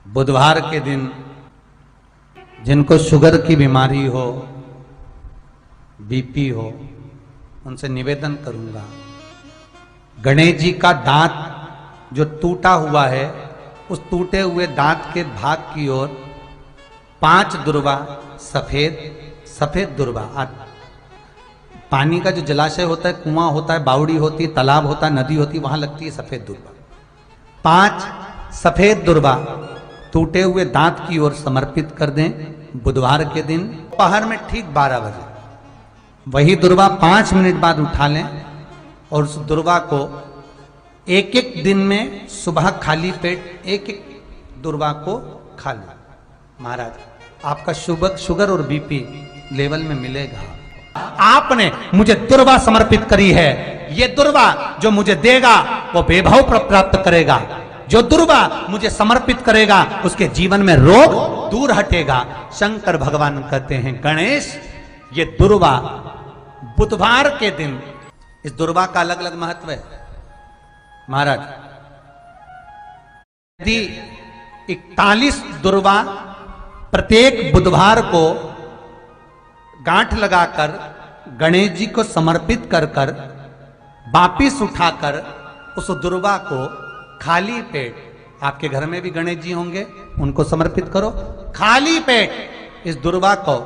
बुधवार के दिन जिनको शुगर की बीमारी हो, बीपी हो, उनसे निवेदन करूंगा, गणेश जी का दांत जो टूटा हुआ है, उस टूटे हुए दांत के भाग की ओर 5 दुर्वा सफेद दुर्वा, पानी का जो जलाशय होता है, कुआं होता है, बावड़ी होती है, तालाब होता है, नदी होती है, वहां लगती है सफेद दुर्वा। 5 सफेद दुर्वा टूटे हुए दांत की ओर समर्पित कर दें बुधवार के दिन दोपहर में ठीक 12 बजे। वही दुर्वा 5 मिनट बाद उठा लें और उस दुर्वा को एक दिन में सुबह खाली पेट एक दुर्वा को खा लें। महाराज, आपका शुगर और बीपी लेवल में मिलेगा। आपने मुझे दुर्वा समर्पित करी है, ये दुर्वा जो मुझे देगा वो वैभव प्राप्त करेगा। जो दुर्वा मुझे समर्पित करेगा उसके जीवन में रोग दूर हटेगा। शंकर भगवान कहते हैं, गणेश, ये दुर्वा बुधवार के दिन, इस दुर्वा का अलग अलग महत्व है महाराज। यदि 41 दुर्वा प्रत्येक बुधवार को गांठ लगाकर गणेश जी को समर्पित कर वापिस उठाकर उस दुर्वा को खाली पेट, आपके घर में भी गणेश जी होंगे, उनको समर्पित करो। खाली पेट इस दुर्वा को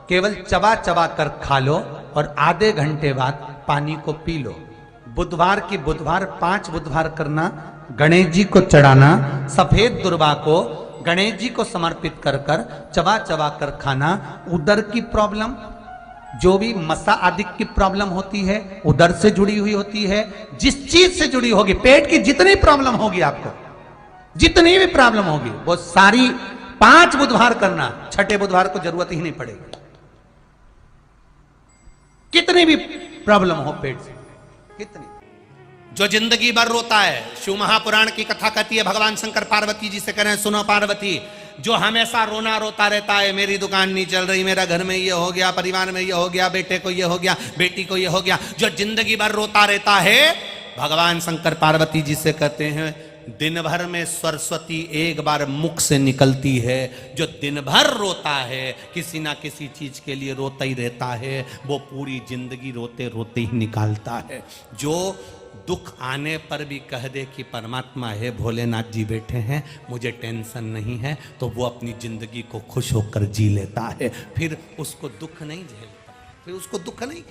केवल चबा चबा कर खा लो और आधे घंटे बाद पानी को पी लो। बुधवार की बुधवार 5 बुधवार करना, गणेश जी को चढ़ाना, सफेद दुर्वा को गणेश जी को समर्पित कर चबा चबा कर खाना। उदर की प्रॉब्लम, जो भी मसा आदि की प्रॉब्लम होती है, उदर से जुड़ी हुई होती है, जिस चीज से जुड़ी होगी, पेट की जितनी प्रॉब्लम होगी, आपको जितनी भी प्रॉब्लम होगी, वो सारी 5 बुधवार करना। 6ठे बुधवार को जरूरत ही नहीं पड़ेगी। कितनी भी प्रॉब्लम हो पेट से, कितनी, जो जिंदगी भर रोता है, शिव महापुराण की कथा कहती है, भगवान शंकर पार्वती जी से कह रहे हैं, सुनो पार्वती, जो हमेशा रोना रोता रहता है, मेरी दुकान नहीं चल रही, मेरा घर में ये हो गया, परिवार में ये हो गया, बेटे को ये हो गया, बेटी को ये हो गया, जो जिंदगी भर रोता रहता है, भगवान शंकर पार्वती जी से कहते हैं, दिन भर में सरस्वती एक बार मुख से निकलती है। जो दिन भर रोता है, किसी ना किसी चीज के लिए रोता ही रहता है, वो पूरी जिंदगी रोते रोते ही निकालता है। जो दुख आने पर भी कह दे कि परमात्मा है, भोलेनाथ जी बैठे हैं, मुझे टेंशन नहीं है, तो वो अपनी जिंदगी को खुश होकर जी लेता है। फिर उसको दुख नहीं झेलता, फिर उसको दुख नहीं।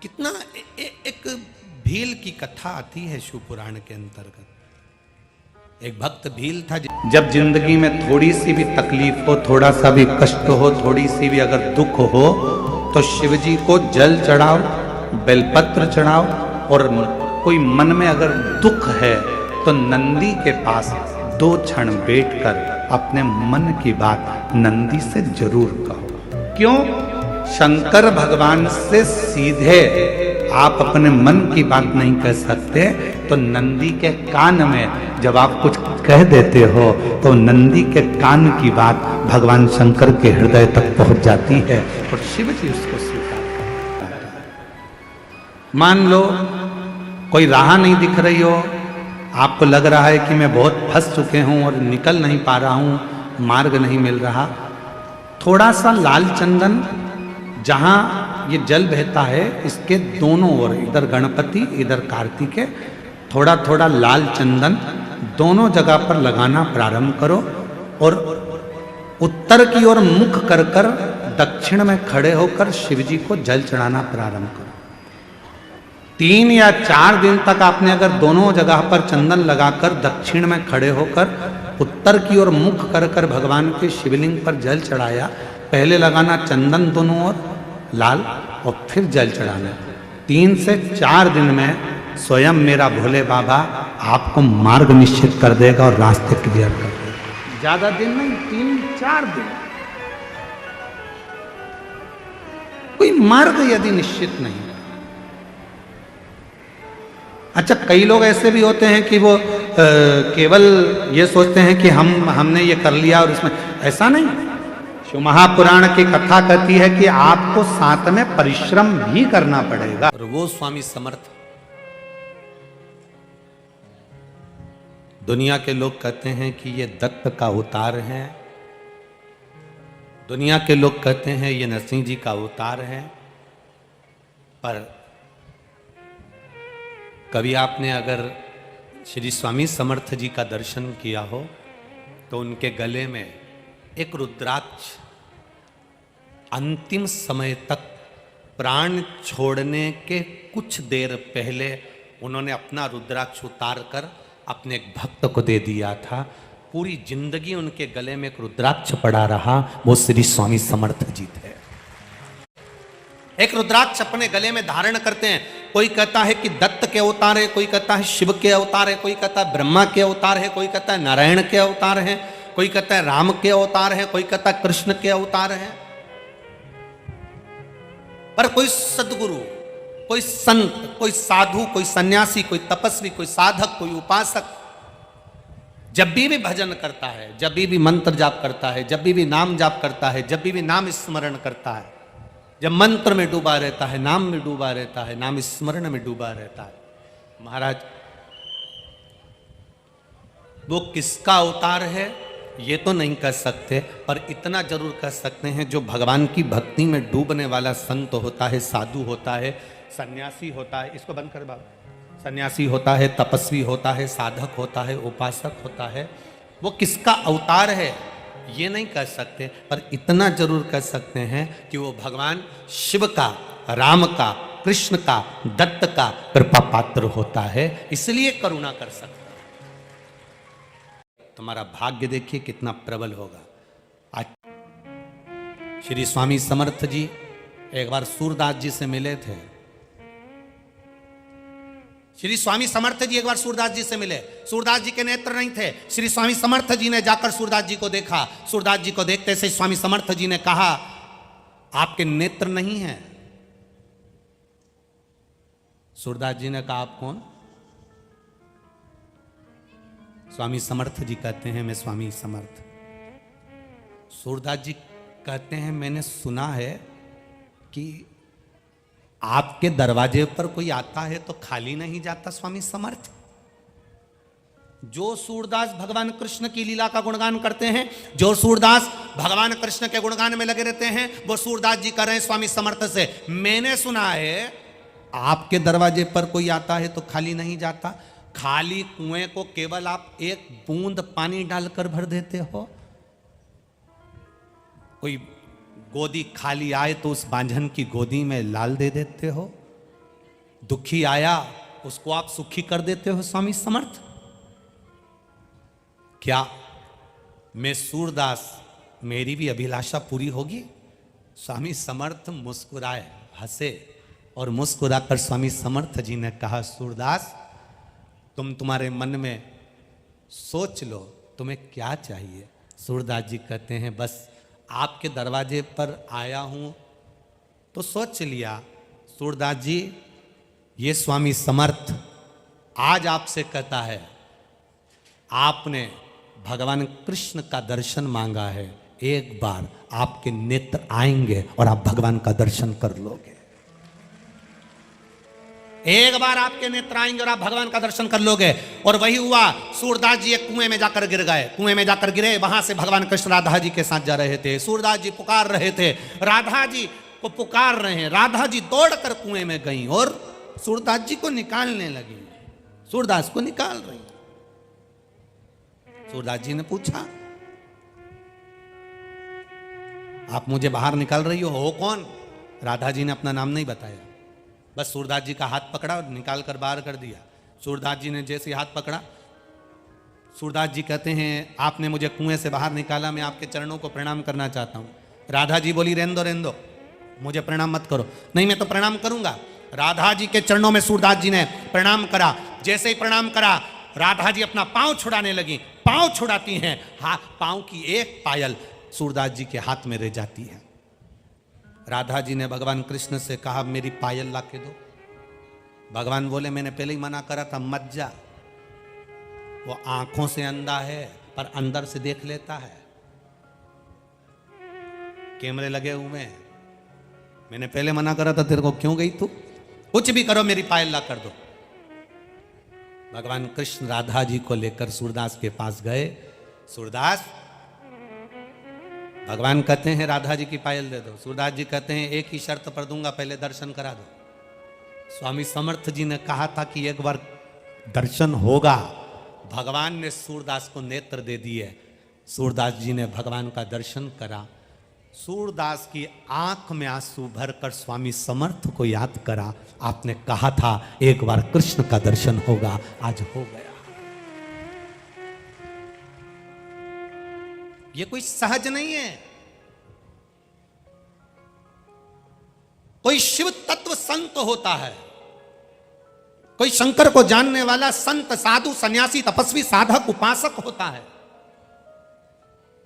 कितना एक भील की कथा आती है शिव पुराण के अंतर्गत। एक भक्त भील था, जब जिंदगी में थोड़ी सी भी तकलीफ हो, थोड़ा सा भी कष्ट हो, थोड़ी सी भी अगर दुख हो, तो शिव जी को जल चढ़ाओ, बेलपत्र चढ़ाओ, और कोई मन में अगर दुख है तो नंदी के पास 2 क्षण बैठकर अपने मन की बात नंदी से जरूर कहो। क्यों? शंकर भगवान से सीधे आप अपने मन की बात नहीं कह सकते, तो नंदी के कान में जब आप कुछ कह देते हो, तो नंदी के कान की बात भगवान शंकर के हृदय तक पहुंच जाती है और शिव जी उसको स्वीकार करते हैं। मान लो कोई राह नहीं दिख रही हो, आपको लग रहा है कि मैं बहुत फंस चुके हूं और निकल नहीं पा रहा हूं, मार्ग नहीं मिल रहा, थोड़ा सा लाल चंदन, जहां ये जल बहता है, इसके दोनों ओर, इधर गणपति इधर कार्तिकेय, थोड़ा थोड़ा लाल चंदन दोनों जगह पर लगाना प्रारंभ करो और उत्तर की ओर मुख कर दक्षिण में खड़े होकर शिव जी को जल चढ़ाना प्रारंभ करो। 3 या 4 दिन तक आपने अगर दोनों जगह पर चंदन लगाकर दक्षिण में खड़े होकर उत्तर की ओर मुख कर भगवान के शिवलिंग पर जल चढ़ाया, पहले लगाना चंदन दोनों ओर लाल और फिर जल चढ़ाना। 3 से 4 दिन में स्वयं मेरा भोले बाबा आपको मार्ग निश्चित कर देगा और रास्ते क्लियर कर देगा। ज्यादा दिन नहीं, 3-4 दिन। कोई मार्ग यदि निश्चित नहीं। अच्छा, कई लोग ऐसे भी होते हैं कि वो केवल ये सोचते हैं कि हमने ये कर लिया और इसमें, ऐसा नहीं। शिव महापुराण की कथा कहती है कि आपको साथ में परिश्रम भी करना पड़ेगा। और वो स्वामी समर्थ दुनिया के लोग कहते हैं कि ये दत्त का अवतार है, दुनिया के लोग कहते हैं ये नरसिंह जी का अवतार है। पर कभी आपने अगर श्री स्वामी समर्थ जी का दर्शन किया हो तो उनके गले में एक रुद्राक्ष, अंतिम समय तक प्राण छोड़ने के कुछ देर पहले उन्होंने अपना रुद्राक्ष उतार कर अपने एक भक्त को दे दिया था। पूरी जिंदगी उनके गले में एक रुद्राक्ष पड़ा रहा, वो श्री स्वामी समर्थ जी थे। एक रुद्राक्ष अपने गले में धारण करते हैं। कोई कहता है कि दत्त के अवतार है, कोई कहता है शिव के अवतार है, कोई कहता है ब्रह्मा के अवतार है, कोई कहता है नारायण के अवतार है, कोई कहता है राम के अवतार है, कोई कहता है कृष्ण के अवतार है। पर कोई सद्गुरु, कोई संत, कोई साधु, कोई सन्यासी, कोई तपस्वी, कोई साधक, कोई उपासक जब भी भजन करता है, जब भी मंत्र जाप करता है, जब भी नाम जाप करता है, जब भी नाम स्मरण करता है, जब मंत्र में डूबा रहता है, नाम में डूबा रहता है, नाम स्मरण में डूबा रहता है, महाराज वो किसका अवतार है ये तो नहीं कह सकते, पर इतना जरूर कह सकते हैं जो भगवान की भक्ति में डूबने वाला संत होता है, साधु होता है, सन्यासी होता है, इसको बंद कर बाबा, सन्यासी होता है, तपस्वी होता है, साधक होता है, उपासक होता है, वो किसका अवतार है ये नहीं कह सकते, पर इतना जरूर कह सकते हैं कि वो भगवान शिव का, राम का, कृष्ण का, दत्त का कृपा पात्र होता है, इसलिए करुणा कर सकते हैं। तुम्हारा भाग्य देखिए कितना प्रबल होगा। आज श्री स्वामी समर्थ जी एक बार सूरदास जी से मिले थे। श्री स्वामी समर्थ जी एक बार सूरदास जी से मिले। सूरदास जी के नेत्र नहीं थे। श्री स्वामी समर्थ जी ने जाकर सूरदास जी को देखा। सूरदास जी को देखते से स्वामी समर्थ जी ने कहा, आपके नेत्र नहीं हैं। सूरदास जी ने कहा, आप कौन? स्वामी समर्थ जी कहते हैं, मैं स्वामी समर्थ। सूरदास जी कहते हैं, मैंने सुना है कि आपके दरवाजे पर कोई आता है तो खाली नहीं जाता स्वामी समर्थ। जो सूरदास भगवान कृष्ण की लीला का गुणगान करते हैं, जो सूरदास भगवान कृष्ण के गुणगान में लगे रहते हैं, वो सूरदास जी कर रहे हैं स्वामी समर्थ से, मैंने सुना है आपके दरवाजे पर कोई आता है तो खाली नहीं जाता। खाली कुएं को केवल आप एक बूंद पानी डालकर भर देते हो। कोई गोदी खाली आए तो उस बांझन की गोदी में लाल दे देते हो। दुखी आया उसको आप सुखी कर देते हो स्वामी समर्थ। क्या मैं सूरदास, मेरी भी अभिलाषा पूरी होगी? स्वामी समर्थ मुस्कुराए, हंसे और मुस्कुराकर स्वामी समर्थ जी ने कहा, सूरदास तुम्हारे मन में सोच लो तुम्हें क्या चाहिए। सूरदास जी कहते हैं, बस आपके दरवाजे पर आया हूं तो सोच लिया। सूरदास जी, ये स्वामी समर्थ आज आपसे कहता है, आपने भगवान कृष्ण का दर्शन मांगा है, एक बार आपके नेत्र आएंगे और आप भगवान का दर्शन कर लोगे। एक बार आपके नेत्र आएंगे और आप भगवान का दर्शन कर लोगे। और वही हुआ। सूरदास जी एक कुएं में जाकर गिर गए। कुएं में जाकर गिरे, वहां से भगवान कृष्ण राधा जी के साथ जा रहे थे। सूरदास जी पुकार रहे थे, राधा जी को पुकार रहे हैं। राधा जी दौड़कर कुएं में गई और सूरदास जी को निकालने लगी। सूरदास को निकाल रही। सूरदास जी ने पूछा, आप मुझे बाहर निकाल रही हो कौन? राधा जी ने अपना नाम नहीं बताया, बस सूरदास जी का हाथ पकड़ा और निकाल कर बाहर कर दिया। सूरदास जी ने जैसे हाथ पकड़ा, सूरदास जी कहते हैं, आपने मुझे कुएं से बाहर निकाला, मैं आपके चरणों को प्रणाम करना चाहता हूँ। राधा जी बोली, रहने दो, मुझे प्रणाम मत करो। नहीं, मैं तो प्रणाम करूंगा। राधा जी के चरणों में सूरदास जी ने प्रणाम करा। जैसे ही प्रणाम करा, राधा जी अपना पाँव छुड़ाने लगी। पाँव छुड़ाती हैं, पाँव की एक पायल सूरदास जी के हाथ में रह जाती है। राधा जी ने भगवान कृष्ण से कहा, मेरी पायल ला के दो। भगवान बोले, मैंने पहले ही मना करा था, मत जा। वो आंखों से अंधा है पर अंदर से देख लेता है। कैमरे लगे हुए हैं, मैंने पहले मना करा था तेरे को, क्यों गई तू? कुछ भी करो, मेरी पायल ला कर दो। भगवान कृष्ण राधा जी को लेकर सूरदास के पास गए। सूरदास, भगवान कहते हैं राधा जी की पायल दे दो। सूरदास जी कहते हैं एक ही शर्त पर दूंगा, पहले दर्शन करा दो। स्वामी समर्थ जी ने कहा था कि एक बार दर्शन होगा। भगवान ने सूरदास को नेत्र दे दिए। सूरदास जी ने भगवान का दर्शन करा। सूरदास की आंख में आंसू भरकर स्वामी समर्थ को याद करा, आपने कहा था एक बार कृष्ण का दर्शन होगा, आज हो गया। ये कोई सहज नहीं है। कोई शिव तत्व संत होता है, कोई शंकर को जानने वाला संत, साधु, सन्यासी, तपस्वी, साधक, उपासक होता है।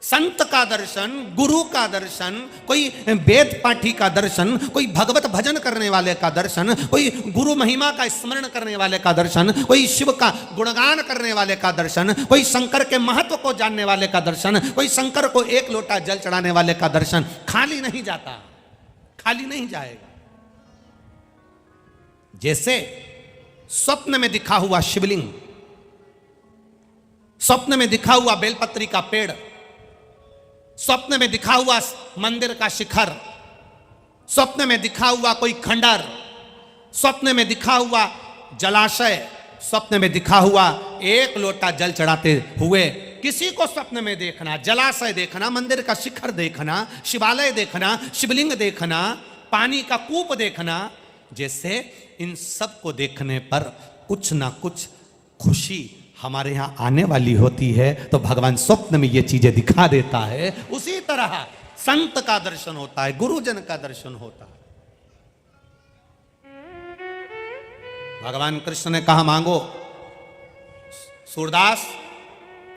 संत का दर्शन, गुरु का दर्शन, कोई वेद पाठी का दर्शन, कोई भगवत भजन करने वाले का दर्शन, कोई गुरु महिमा का स्मरण करने वाले का दर्शन, कोई शिव का गुणगान करने वाले का दर्शन, कोई शंकर के महत्व को जानने वाले का दर्शन, कोई शंकर को एक लोटा जल चढ़ाने वाले का दर्शन खाली नहीं जाता, खाली नहीं जाएगा। जैसे स्वप्न में दिखा हुआ शिवलिंग, स्वप्न में दिखा हुआ बेलपत्री का पेड़, स्वप्न में दिखा हुआ मंदिर का शिखर, स्वप्न में दिखा हुआ कोई खंडर, स्वप्न में दिखा हुआ जलाशय, स्वप्न में दिखा हुआ एक लोटा जल चढ़ाते हुए किसी को स्वप्न में देखना, जलाशय देखना, मंदिर का शिखर देखना, शिवालय देखना, शिवलिंग देखना, पानी का कूप देखना, जैसे इन सब को देखने पर कुछ ना कुछ खुशी हमारे यहां आने वाली होती है, तो भगवान स्वप्न में ये चीजें दिखा देता है। उसी तरह संत का दर्शन होता है, गुरुजन का दर्शन होता है। भगवान कृष्ण ने कहा मांगो। सूरदास,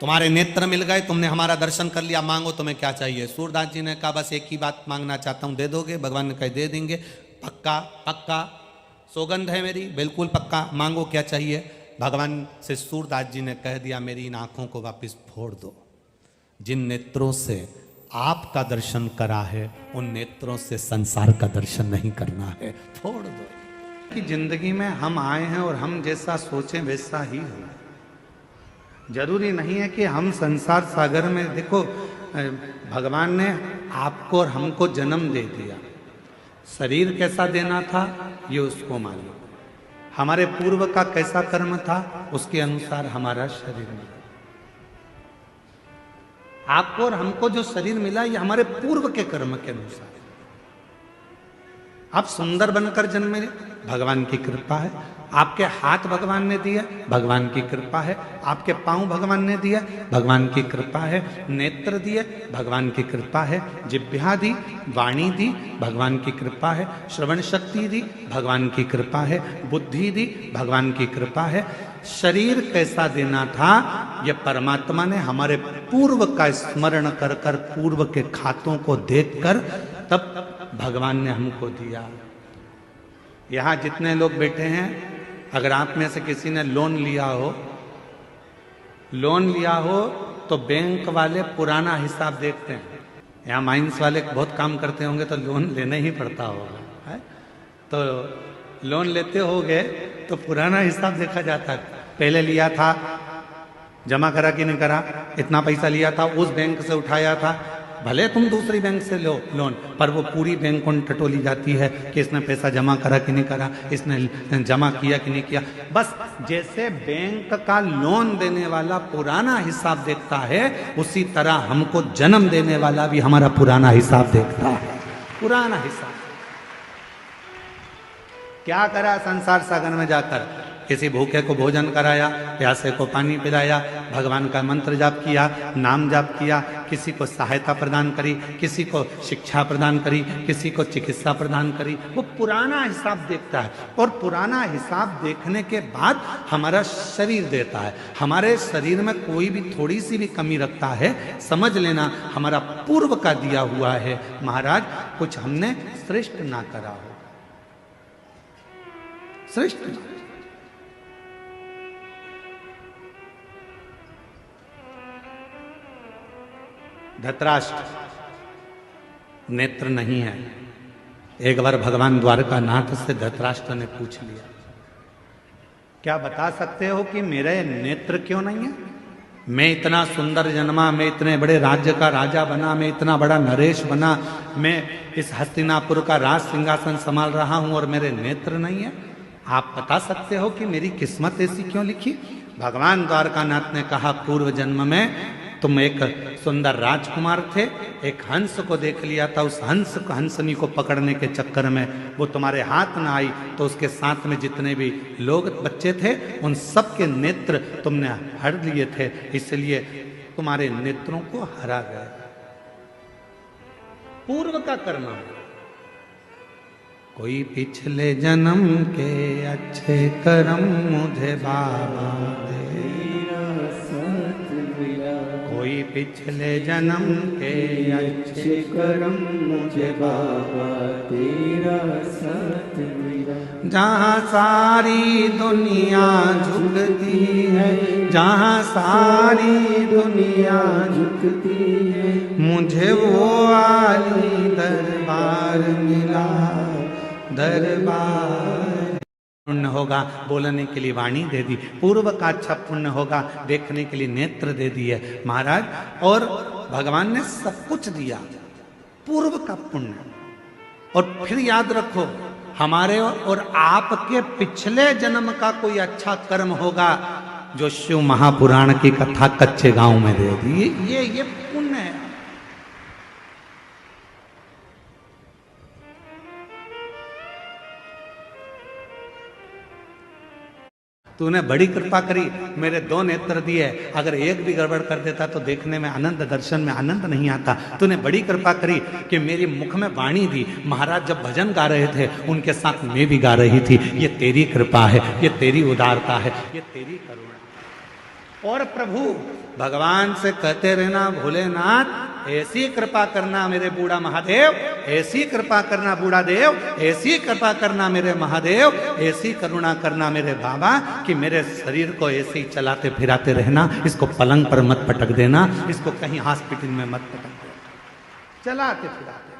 तुम्हारे नेत्र मिल गए, तुमने हमारा दर्शन कर लिया, मांगो तुम्हें क्या चाहिए। सूरदास जी ने कहा बस एक ही बात मांगना चाहता हूं, दे दोगे? भगवान ने कहा दे देंगे। पक्का? पक्का, सौगंध है मेरी, बिल्कुल पक्का, मांगो क्या चाहिए। भगवान से सूरदास जी ने कह दिया मेरी इन आंखों को वापस फोड़ दो। जिन नेत्रों से आपका दर्शन करा है उन नेत्रों से संसार का दर्शन नहीं करना है, फोड़ दो। कि जिंदगी में हम आए हैं और हम जैसा सोचें वैसा ही हो। जरूरी नहीं है कि हम संसार सागर में, देखो भगवान ने आपको और हमको जन्म दे दिया, शरीर कैसा देना था ये उसको मालूम, हमारे पूर्व का कैसा कर्म था उसके अनुसार हमारा शरीर मिला। आपको और हमको जो शरीर मिला ये हमारे पूर्व के कर्म के अनुसार। आप सुंदर बनकर जन्मे, भगवान की कृपा है। आपके हाथ भगवान ने दिए, भगवान की कृपा है। आपके पांव भगवान ने दिए, भगवान की कृपा है। नेत्र दिए, भगवान की कृपा है। जिह्वा दी, वाणी दी, भगवान की कृपा है। श्रवण शक्ति दी, भगवान की कृपा है। बुद्धि दी, भगवान की कृपा है। शरीर कैसा देना था ये परमात्मा ने हमारे पूर्व का स्मरण कर कर, पूर्व के खातों को देखकर तब भगवान ने हमको दिया। यहां जितने लोग बैठे हैं, अगर आप में से किसी ने लोन लिया हो तो बैंक वाले पुराना हिसाब देखते हैं। यहाँ माइंस वाले बहुत काम करते होंगे तो लोन लेना ही पड़ता होगा, है? तो लोन लेते होगे तो पुराना हिसाब देखा जाता है। पहले लिया था, जमा करा कि नहीं करा, इतना पैसा लिया था, उस बैंक से उठाया था, भले तुम दूसरी बैंक से लो लोन, पर वो पूरी बैंक को टटोली जाती है कि इसने पैसा जमा करा कि नहीं करा, इसने जमा किया कि नहीं किया। बस जैसे बैंक का लोन देने वाला पुराना हिसाब देखता है, उसी तरह हमको जन्म देने वाला भी हमारा पुराना हिसाब देखता है। पुराना हिसाब क्या करा संसार सागर में जाकर, किसी भूखे को भोजन कराया, प्यासे को पानी पिलाया, भगवान का मंत्र जाप किया, नाम जाप किया, किसी को सहायता प्रदान करी, किसी को शिक्षा प्रदान करी, किसी को चिकित्सा प्रदान करी। वो पुराना हिसाब देखता है और पुराना हिसाब देखने के बाद हमारा शरीर देता है। हमारे शरीर में कोई भी थोड़ी सी भी कमी रखता है, समझ लेना हमारा पूर्व का दिया हुआ है। महाराज कुछ हमने श्रेष्ठ ना करा हो, श्रेष्ठ ना। धृतराष्ट्र नेत्र नहीं है। एक बार भगवान द्वारकानाथ से धृतराष्ट्र ने पूछ लिया, क्या बता सकते हो कि मेरे नेत्र क्यों नहीं है? मैं इतना सुंदर जन्मा, मैं इतने बड़े राज्य का राजा बना, मैं इतना बड़ा नरेश बना, मैं इस हस्तिनापुर का राज सिंहासन संभाल रहा हूं और मेरे नेत्र नहीं है। आप बता सकते हो कि मेरी किस्मत ऐसी क्यों लिखी? भगवान द्वारकानाथ ने कहा, पूर्व जन्म में तुम एक सुंदर राजकुमार थे, एक हंस को देख लिया था, उस हंसनी को पकड़ने के चक्कर में वो तुम्हारे हाथ न आई, तो उसके साथ में जितने भी लोग बच्चे थे उन सब के नेत्र तुमने हर लिए थे, इसलिए तुम्हारे नेत्रों को हरा गया। पूर्व का कर्म। कोई पिछले जन्म के अच्छे कर्म मुझे बाबा दे, कोई पिछले जन्म के अच्छे कर्म मुझे बाबा तेरा साथ मिला। जहाँ सारी दुनिया झुकती है, जहाँ सारी दुनिया झुकती है, मुझे वो आली दरबार मिला, दरबार। पुण्य होगा बोलने के लिए वाणी दे दी, पूर्व का अच्छा पुण्य होगा देखने के लिए नेत्र दे दिए महाराज, और भगवान ने सब कुछ दिया, पूर्व का पुण्य। और फिर याद रखो, हमारे और आपके पिछले जन्म का कोई अच्छा कर्म होगा जो शिव महापुराण की कथा कच्चे गांव में दे दी, ये पुण्य है। तूने बड़ी कृपा करी, मेरे 2 नेत्र दिए, अगर एक भी गड़बड़ कर देता तो देखने में आनंद, दर्शन में आनंद नहीं आता। तूने बड़ी कृपा करी कि मेरी मुख में वाणी दी, महाराज जब भजन गा रहे थे उनके साथ मैं भी गा रही थी। ये तेरी कृपा है, ये तेरी उदारता है, ये तेरी करुणा। और प्रभु भगवान से कहते रहना, भोलेनाथ ऐसी कृपा करना मेरे बूढ़ा महादेव, ऐसी कृपा करना बूढ़ा देव, ऐसी कृपा करना मेरे महादेव, ऐसी करुणा करना मेरे बाबा कि मेरे शरीर को ऐसे ही चलाते फिराते रहना, इसको पलंग पर मत पटक देना, इसको कहीं हॉस्पिटल में मत पटक देना, चलाते फिराते।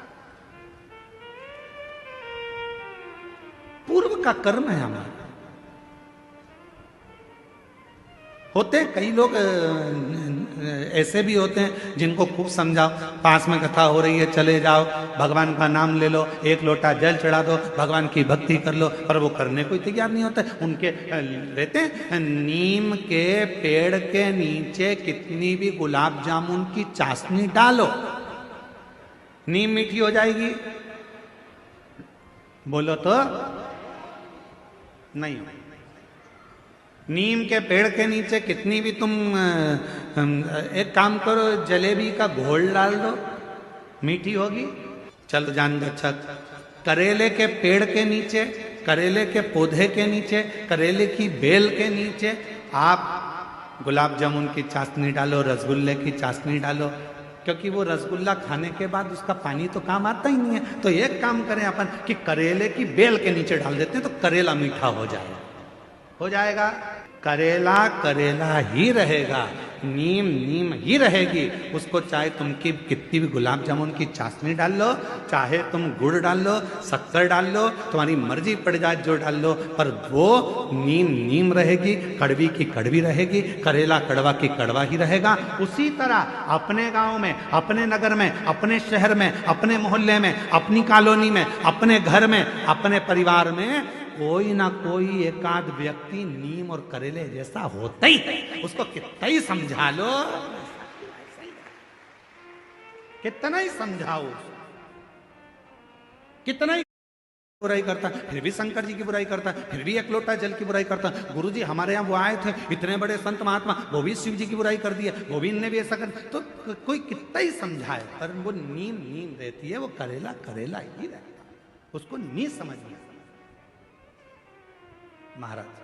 पूर्व का कर्म है हमारा। होते कई लोग ऐसे भी होते हैं जिनको खूब समझाओ, पास में कथा हो रही है चले जाओ, भगवान का नाम ले लो, एक लोटा जल चढ़ा दो, भगवान की भक्ति कर लो, पर वो करने को तैयार नहीं होता। उनके रहते हैं, नीम के पेड़ के नीचे कितनी भी गुलाब जामुन की चाशनी डालो, नीम मीठी हो जाएगी? बोलो तो नहीं हो। नीम के पेड़ के नीचे कितनी भी तुम एक काम करो, जलेबी का घोल डाल दो, मीठी होगी? चलो जान दो। अच्छा, करेले के पेड़ के नीचे, करेले के पौधे के नीचे, करेले की बेल के नीचे आप गुलाब जामुन की चाशनी डालो, रसगुल्ले की चाशनी डालो, क्योंकि वो रसगुल्ला खाने के बाद उसका पानी तो काम आता ही नहीं है। तो एक काम करें अपन कि करेले की बेल के नीचे डाल देते हैं तो करेला मीठा हो जाएगा, हो जाएगा। करेला करेला ही रहेगा, नीम नीम ही रहेगी। उसको चाहे तुम की कितनी भी गुलाब जामुन की चाशनी डाल लो, चाहे तुम गुड़ डाल लो, शक्कर डाल लो, तुम्हारी मर्जी पड़ जाए जो डाल लो, पर वो नीम नीम रहेगी, कड़वी की कड़वी रहेगी, करेला कड़वा की कड़वा ही रहेगा। उसी तरह अपने गांव में, अपने नगर में, अपने शहर में, अपने मोहल्ले में, अपनी कॉलोनी में, अपने घर में, अपने परिवार में कोई ना कोई एकाध व्यक्ति नीम और करेले जैसा होता ही, उसको कितना ही समझा लो, कितना ही समझाओ, कितना ही बुराई करता, फिर भी शंकर जी की बुराई करता, फिर भी एक लोटा जल की बुराई करता। गुरु जी हमारे यहाँ वो आए थे, इतने बड़े संत महात्मा, वो भी शिव जी की बुराई कर दिया, वो भी इनने भी ऐसा कर, तो कोई कितना ही समझाए, पर वो नीम नीम रहती है, वो करेला करेला ही रहता, उसको नहीं समझ में महाराज।